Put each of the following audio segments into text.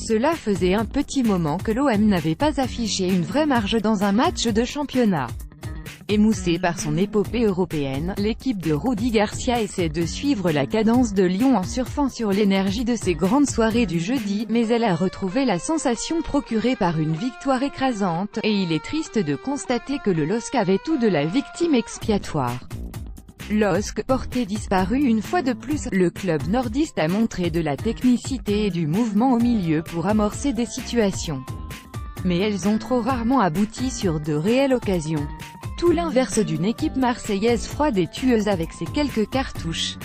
Cela faisait un petit moment que l'OM n'avait pas affiché une vraie marge dans un match de championnat. Émoussée par son épopée européenne, l'équipe de Rudy Garcia essaie de suivre la cadence de Lyon en surfant sur l'énergie de ses grandes soirées du jeudi, mais elle a retrouvé la sensation procurée par une victoire écrasante, et il est triste de constater que le LOSC avait tout de la victime expiatoire. LOSC, porté disparu une fois de plus, le club nordiste a montré de la technicité et du mouvement au milieu pour amorcer des situations. Mais elles ont trop rarement abouti sur de réelles occasions. Tout l'inverse d'une équipe marseillaise froide et tueuse avec ses quelques cartouches.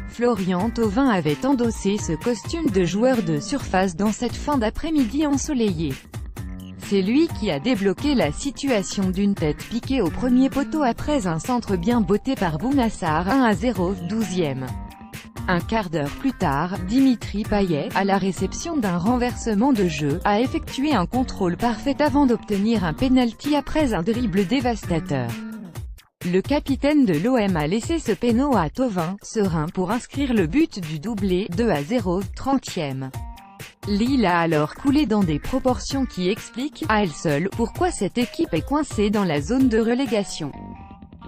Florian Thauvin avait endossé ce costume de joueur de surface dans cette fin d'après-midi ensoleillée. C'est lui qui a débloqué la situation d'une tête piquée au premier poteau après un centre bien botté par Bounassar, 1-0, 12e. Un quart d'heure plus tard, Dimitri Payet, à la réception d'un renversement de jeu, a effectué un contrôle parfait avant d'obtenir un penalty après un dribble dévastateur. Le capitaine de l'OM a laissé ce péno à Thauvin, serein pour inscrire le but du doublé, 2-0, 30e. Lille a alors coulé dans des proportions qui expliquent, à elle seule, pourquoi cette équipe est coincée dans la zone de relégation.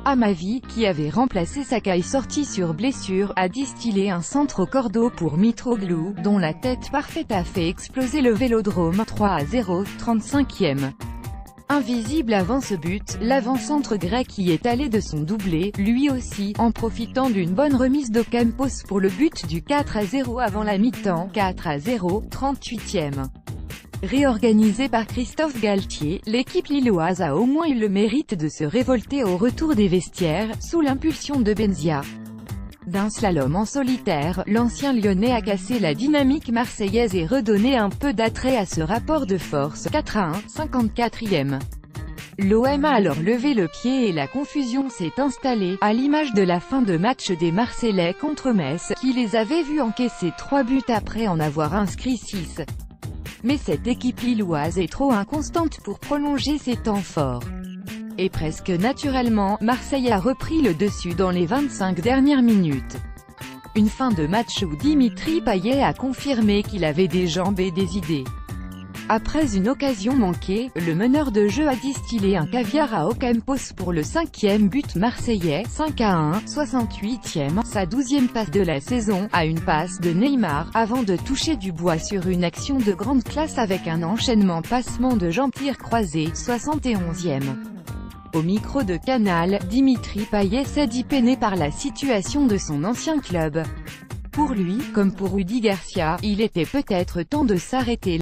Amavi, qui avait remplacé Sakai sorti sur blessure, a distillé un centre au cordeau pour Mitroglou, dont la tête parfaite a fait exploser le Vélodrome, 3-0, 35e. Invisible avant ce but, l'avant-centre grec y est allé de son doublé, lui aussi, en profitant d'une bonne remise d'Ocampos pour le but du 4-0 avant la mi-temps, 4-0, 38e. Réorganisée par Christophe Galtier, l'équipe lilloise a au moins eu le mérite de se révolter au retour des vestiaires, sous l'impulsion de Benzia. D'un slalom en solitaire, l'ancien Lyonnais a cassé la dynamique marseillaise et redonné un peu d'attrait à ce rapport de force, 4-1, 54e. L'OM a alors levé le pied et la confusion s'est installée, à l'image de la fin de match des Marseillais contre Metz, qui les avait vus encaisser 3 buts après en avoir inscrit 6. Mais cette équipe lilloise est trop inconstante pour prolonger ses temps forts. Et presque naturellement, Marseille a repris le dessus dans les 25 dernières minutes. Une fin de match où Dimitri Payet a confirmé qu'il avait des jambes et des idées. Après une occasion manquée, le meneur de jeu a distillé un caviar à Ocampos pour le 5e but marseillais, 5-1, 68e, sa 12e passe de la saison, à une passe de Neymar, avant de toucher du bois sur une action de grande classe avec un enchaînement passement de jambes-tir croisé, 71e. Au micro de Canal, Dimitri Payet s'est dit peiné par la situation de son ancien club. Pour lui, comme pour Rudy Garcia, il était peut-être temps de s'arrêter.